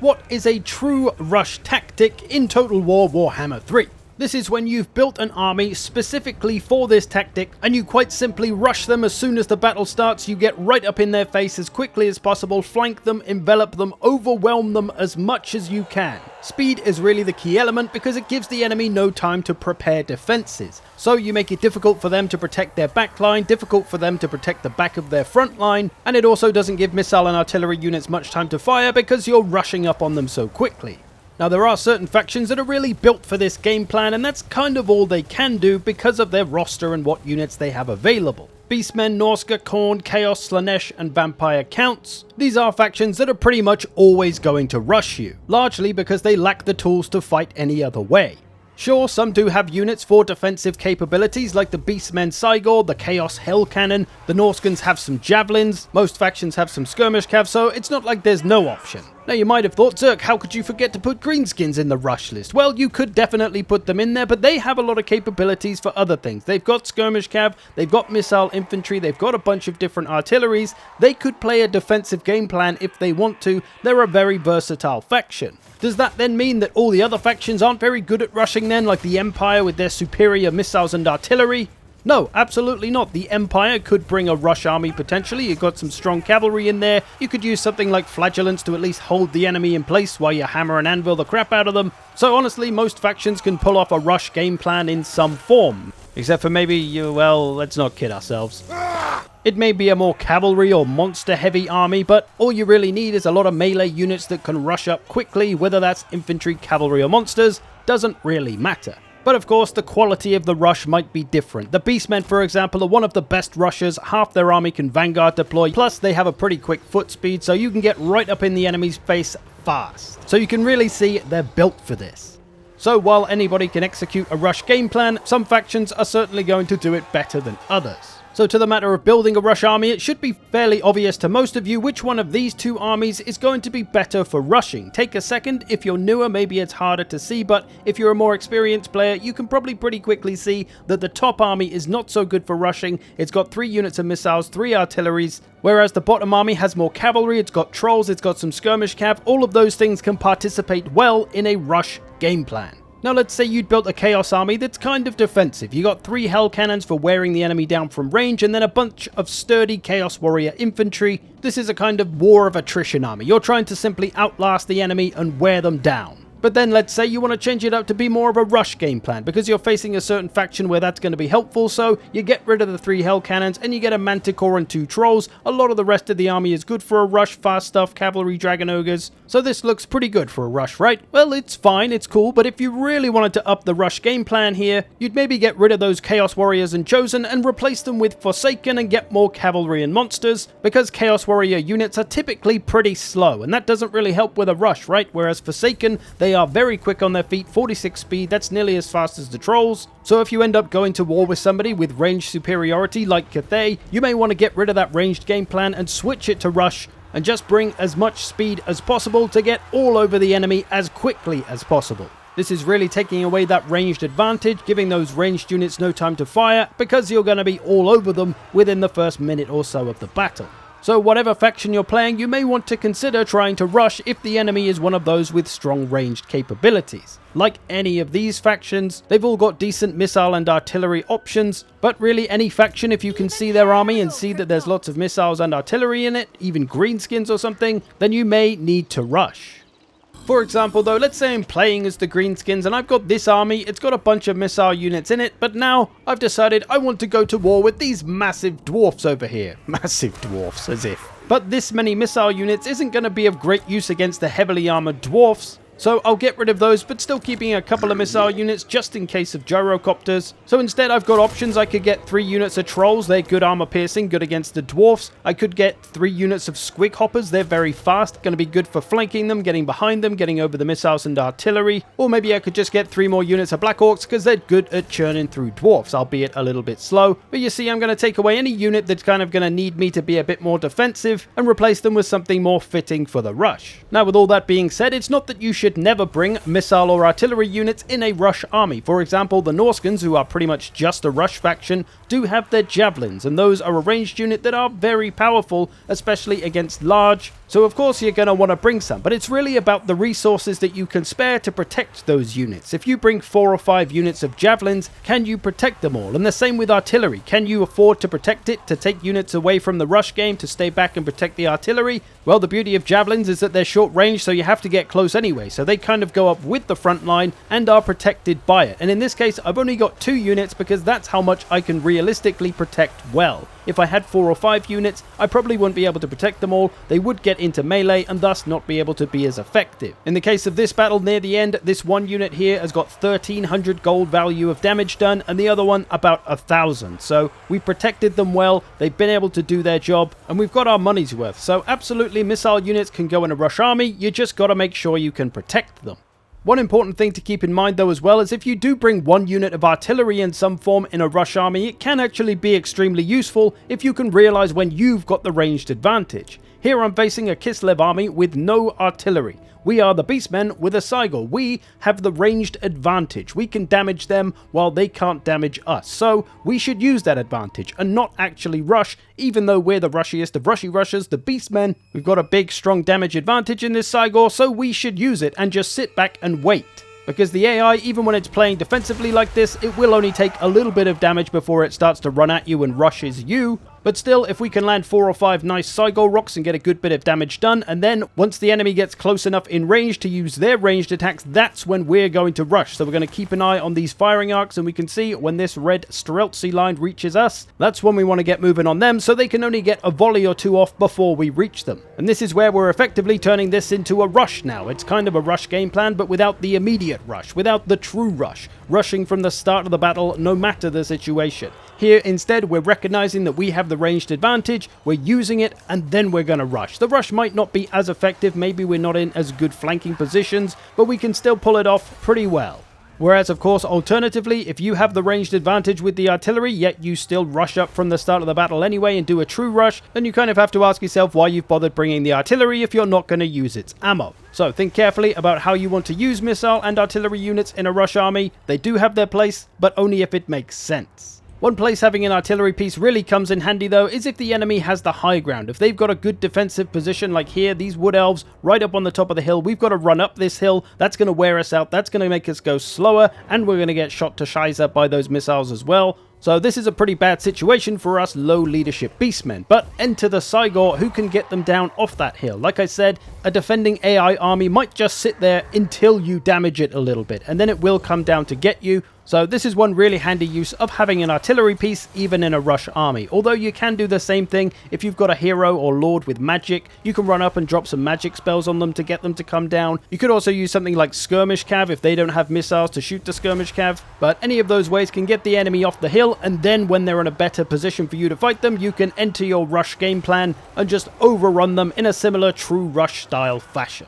what is a true rush tactic in Total War Warhammer 3. This is when you've built an army specifically for this tactic and you quite simply rush them as soon as the battle starts. You get right up in their face as quickly as possible, flank them, envelop them, overwhelm them as much as you can. Speed is really the key element because it gives the enemy no time to prepare defenses. So you make it difficult for them to protect their backline, difficult for them to protect the back of their front line, and it also doesn't give missile and artillery units much time to fire because you're rushing up on them so quickly. Now there are certain factions that are really built for this game plan, and that's kind of all they can do because of their roster and what units they have available. Beastmen, Norska, Khorne, Chaos, Slanesh and Vampire Counts. These are factions that are pretty much always going to rush you, largely because they lack the tools to fight any other way. Sure, some do have units for defensive capabilities like the Beastmen Cygor, the Chaos Hell Cannon, the Norskans have some Javelins, most factions have some Skirmish Cav, so it's not like there's no option. Now you might have thought, Zerk, how could you forget to put Greenskins in the rush list? Well, you could definitely put them in there, but they have a lot of capabilities for other things. They've got Skirmish Cav, they've got Missile Infantry, they've got a bunch of different artilleries. They could play a defensive game plan if they want to. They're a very versatile faction. Does that then mean that all the other factions aren't very good at rushing then, like the Empire with their superior missiles and artillery? No, absolutely not. The Empire could bring a rush army potentially. You've got some strong cavalry in there. You could use something like Flagellants to at least hold the enemy in place while you hammer and anvil the crap out of them. So honestly, most factions can pull off a rush game plan in some form. Except for maybe, well, let's not kid ourselves. It may be a more cavalry or monster heavy army, but all you really need is a lot of melee units that can rush up quickly, whether that's infantry, cavalry or monsters, doesn't really matter. But of course, the quality of the rush might be different. The Beastmen, for example, are one of the best rushers. Half their army can Vanguard deploy, plus they have a pretty quick foot speed, so you can get right up in the enemy's face fast. So you can really see they're built for this. So while anybody can execute a rush game plan, some factions are certainly going to do it better than others. So to the matter of building a rush army, it should be fairly obvious to most of you which one of these two armies is going to be better for rushing. Take a second. If you're newer, maybe it's harder to see, but if you're a more experienced player, you can probably pretty quickly see that the top army is not so good for rushing. It's got 3 units of missiles, 3 artilleries, whereas the bottom army has more cavalry, it's got trolls, it's got some skirmish cav. All of those things can participate well in a rush game plan. Now let's say you'd built a Chaos army that's kind of defensive. You got 3 Hell Cannons for wearing the enemy down from range, and then a bunch of sturdy Chaos Warrior infantry. This is a kind of war of attrition army. You're trying to simply outlast the enemy and wear them down. But then let's say you want to change it up to be more of a rush game plan, because you're facing a certain faction where that's going to be helpful, so you get rid of the 3 Hell Cannons and you get a Manticore and 2 Trolls. A lot of the rest of the army is good for a rush, fast stuff, cavalry, dragon ogres. So this looks pretty good for a rush, right? Well, it's fine, it's cool, but if you really wanted to up the rush game plan here, you'd maybe get rid of those Chaos Warriors and Chosen and replace them with Forsaken and get more cavalry and monsters, because Chaos Warrior units are typically pretty slow, and that doesn't really help with a rush, right? Whereas Forsaken, they are very quick on their feet, 46 speed, that's nearly as fast as the Trolls. So if you end up going to war with somebody with range superiority like Cathay, you may want to get rid of that ranged game plan and switch it to rush, and just bring as much speed as possible to get all over the enemy as quickly as possible. This is really taking away that ranged advantage, giving those ranged units no time to fire, because you're going to be all over them within the first minute or so of the battle. So whatever faction you're playing, you may want to consider trying to rush if the enemy is one of those with strong ranged capabilities. Like any of these factions, they've all got decent missile and artillery options, but really any faction, if you can see their army and see that there's lots of missiles and artillery in it, even greenskins or something, then you may need to rush. For example though, let's say I'm playing as the Greenskins and I've got this army, it's got a bunch of missile units in it, but now I've decided I want to go to war with these massive dwarfs over here. Massive dwarfs, as if. But this many missile units isn't going to be of great use against the heavily armored dwarfs, so I'll get rid of those, but still keeping a couple of missile units just in case of gyrocopters. So instead I've got options. I could get 3 units of trolls, they're good armor piercing, good against the dwarfs. I could get 3 units of squig hoppers, they're very fast, going to be good for flanking them, getting behind them, getting over the missiles and artillery. Or maybe I could just get 3 more units of black orcs because they're good at churning through dwarfs, albeit a little bit slow. But you see, I'm going to take away any unit that's kind of going to need me to be a bit more defensive and replace them with something more fitting for the rush. Now with all that being said, it's not that you should should never bring missile or artillery units in a rush army. For example, the Norskans, who are pretty much just a rush faction, do have their javelins, and those are a ranged unit that are very powerful, especially against large. So of course you're going to want to bring some, but it's really about the resources that you can spare to protect those units. If you bring 4 or 5 units of javelins, can you protect them all? And the same with artillery. Can you afford to protect it, to take units away from the rush game, to stay back and protect the artillery? Well, the beauty of javelins is that they're short range, so you have to get close anyway. So they kind of go up with the front line and are protected by it. And in this case, I've only got 2 units because that's how much I can realistically protect well. If I had 4 or 5 units, I probably wouldn't be able to protect them all. They would get into melee and thus not be able to be as effective. In the case of this battle near the end, this one unit here has got 1300 gold value of damage done and the other one about 1000. So we protected them well, they've been able to do their job, and we've got our money's worth. So absolutely, missile units can go in a rush army, you just got to make sure you can protect them. One important thing to keep in mind though as well is if you do bring one unit of artillery in some form in a rush army, it can actually be extremely useful if you can realize when you've got the ranged advantage. Here I'm facing a Kislev army with no artillery. We are the Beastmen with a Cygor. We have the ranged advantage. We can damage them while they can't damage us. So we should use that advantage and not actually rush, even though we're the rushiest of rushy rushers, the Beastmen. We've got a big strong damage advantage in this Cygor, so we should use it and just sit back and wait. Because the AI, even when it's playing defensively like this, it will only take a little bit of damage before it starts to run at you and rushes you. But still, if we can land 4 or 5 nice Cygor rocks and get a good bit of damage done, and then once the enemy gets close enough in range to use their ranged attacks, that's when we're going to rush. So we're going to keep an eye on these firing arcs, and we can see when this red Streltsy line reaches us, that's when we want to get moving on them, so they can only get a volley or 2 off before we reach them. And this is where we're effectively turning this into a rush now. It's kind of a rush game plan, but without the immediate rush, without the true rush, rushing from the start of the battle no matter the situation. Here, instead, we're recognizing that we have the ranged advantage, we're using it, and then we're going to rush. The rush might not be as effective, maybe we're not in as good flanking positions, but we can still pull it off pretty well. Whereas, of course, alternatively, if you have the ranged advantage with the artillery, yet you still rush up from the start of the battle anyway and do a true rush, then you kind of have to ask yourself why you've bothered bringing the artillery if you're not going to use its ammo. So think carefully about how you want to use missile and artillery units in a rush army. They do have their place, but only if it makes sense. One place having an artillery piece really comes in handy though is if the enemy has the high ground. If they've got a good defensive position like here, these wood elves right up on the top of the hill, we've got to run up this hill, that's going to wear us out, that's going to make us go slower, and we're going to get shot to Shiza by those missiles as well. So this is a pretty bad situation for us low leadership beastmen, but enter the Cygor who can get them down off that hill. Like I said, a defending AI army might just sit there until you damage it a little bit, and then it will come down to get you. So this is one really handy use of having an artillery piece even in a rush army. Although you can do the same thing if you've got a hero or lord with magic, you can run up and drop some magic spells on them to get them to come down. You could also use something like skirmish cav if they don't have missiles to shoot the skirmish cav. But any of those ways can get the enemy off the hill, and then when they're in a better position for you to fight them, you can enter your rush game plan and just overrun them in a similar true rush style fashion.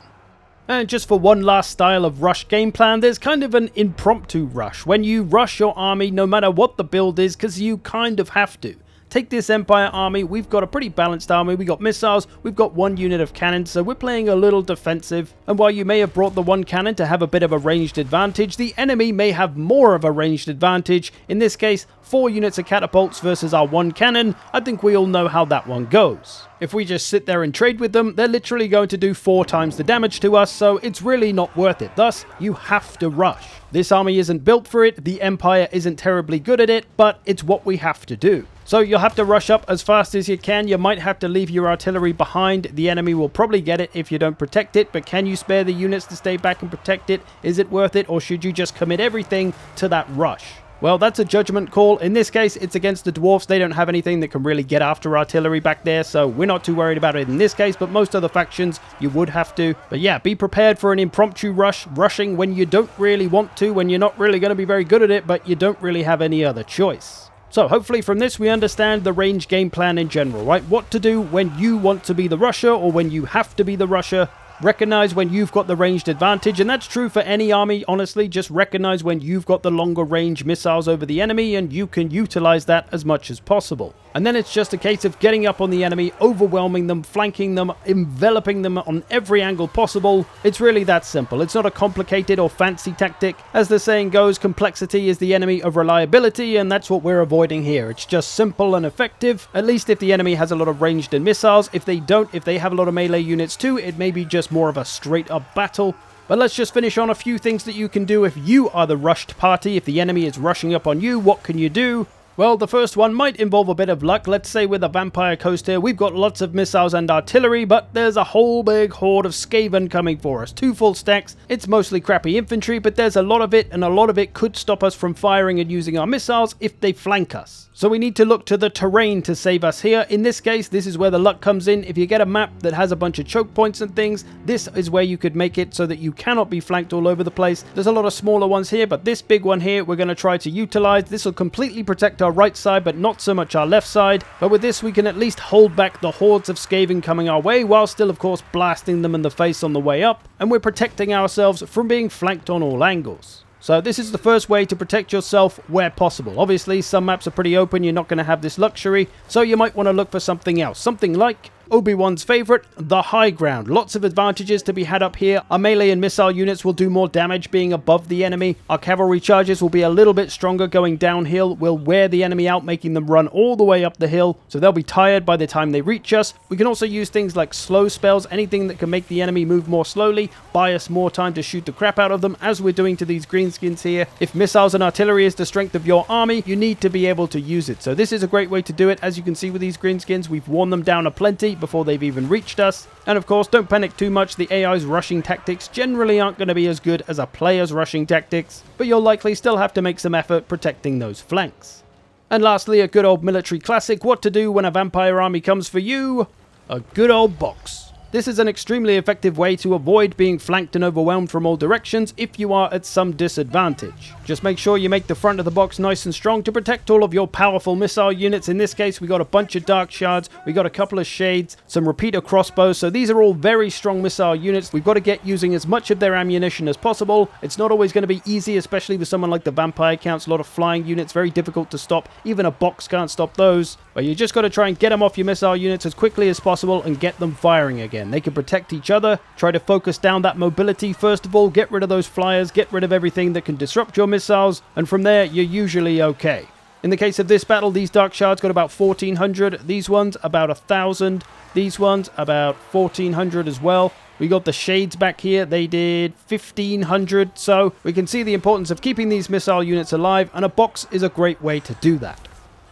And just for one last style of rush game plan, there's kind of an impromptu rush, when you rush your army no matter what the build is, because you kind of have to. Take this Empire army, we've got a pretty balanced army, we got missiles, we've got one unit of cannons, so we're playing a little defensive. And while you may have brought the one cannon to have a bit of a ranged advantage, the enemy may have more of a ranged advantage. In this case, 4 units of catapults versus our one cannon. I think we all know how that one goes. If we just sit there and trade with them, they're literally going to do 4 times the damage to us, so it's really not worth it. Thus, you have to rush. This army isn't built for it, the Empire isn't terribly good at it, but it's what we have to do. So you'll have to rush up as fast as you can. You might have to leave your artillery behind. The enemy will probably get it if you don't protect it, but can you spare the units to stay back and protect it? Is it worth it, or should you just commit everything to that rush? Well, that's a judgment call. In this case, it's against the dwarfs. They don't have anything that can really get after artillery back there, so we're not too worried about it in this case, but most other factions, you would have to. But yeah, be prepared for an impromptu rush, rushing when you don't really want to, when you're not really going to be very good at it, but you don't really have any other choice. So hopefully from this we understand the range game plan in general, right? What to do when you want to be the rusher or when you have to be the rusher. Recognize when you've got the ranged advantage, and that's true for any army, honestly. Just recognize when you've got the longer range missiles over the enemy, and you can utilize that as much as possible. And then it's just a case of getting up on the enemy, overwhelming them, flanking them, enveloping them on every angle possible. It's really that simple. It's not a complicated or fancy tactic. As the saying goes, complexity is the enemy of reliability, and that's what we're avoiding here. It's just simple and effective, at least if the enemy has a lot of ranged and missiles. If they don't, if they have a lot of melee units too, it may be just more of a straight up battle. But let's just finish on a few things that you can do if you are the rushed party. If the enemy is rushing up on you, what can you do? Well, the first one might involve a bit of luck. Let's say with a vampire coast here, we've got lots of missiles and artillery, but there's a whole big horde of Skaven coming for us. 2 full stacks. It's mostly crappy infantry, but there's a lot of it, and a lot of it could stop us from firing and using our missiles if they flank us. So we need to look to the terrain to save us here. In this case, this is where the luck comes in. If you get a map that has a bunch of choke points and things, this is where you could make it so that you cannot be flanked all over the place. There's a lot of smaller ones here, but this big one here, we're going to try to utilize. This will completely protect our right side, but not so much our left side. But with this, we can at least hold back the hordes of Skaven coming our way, while still, of course, blasting them in the face on the way up. And we're protecting ourselves from being flanked on all angles. So this is the first way to protect yourself where possible. Obviously, some maps are pretty open, you're not going to have this luxury, so you might want to look for something else. Something like Obi-Wan's favorite, the high ground. Lots of advantages to be had up here. Our melee and missile units will do more damage being above the enemy. Our cavalry charges will be a little bit stronger going downhill. We'll wear the enemy out, making them run all the way up the hill, so they'll be tired by the time they reach us. We can also use things like slow spells, anything that can make the enemy move more slowly, buy us more time to shoot the crap out of them, as we're doing to these greenskins here. If missiles and artillery is the strength of your army, you need to be able to use it. So this is a great way to do it. As you can see with these greenskins, we've worn them down aplenty before they've even reached us. And of course, don't panic too much. The AI's rushing tactics generally aren't going to be as good as a player's rushing tactics, but you'll likely still have to make some effort protecting those flanks. And lastly, a good old military classic, what to do when a vampire army comes for you? A good old box. This is an extremely effective way to avoid being flanked and overwhelmed from all directions if you are at some disadvantage. Just make sure you make the front of the box nice and strong to protect all of your powerful missile units. In this case, we got a bunch of dark shards, we got a couple of shades, some repeater crossbows, so these are all very strong missile units. We've got to get using as much of their ammunition as possible. It's not always going to be easy, especially with someone like the vampire counts, a lot of flying units, very difficult to stop. Even a box can't stop those. But you just got to try and get them off your missile units as quickly as possible and get them firing again. They can protect each other. Try to focus down that mobility first of all. Get rid of those flyers. Get rid of everything that can disrupt your missiles. And from there, you're usually okay. In the case of this battle, these dark shards got about 1,400. These ones, about 1,000. These ones, about 1,400 as well. We got the shades back here. They did 1,500. So we can see the importance of keeping these missile units alive. And a box is a great way to do that.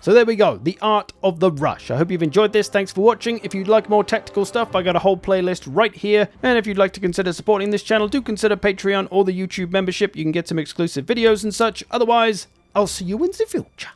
So there we go, the art of the rush. I hope you've enjoyed this. Thanks for watching. If you'd like more tactical stuff, I got a whole playlist right here. And if you'd like to consider supporting this channel, do consider Patreon or the YouTube membership. You can get some exclusive videos and such. Otherwise, I'll see you in the future.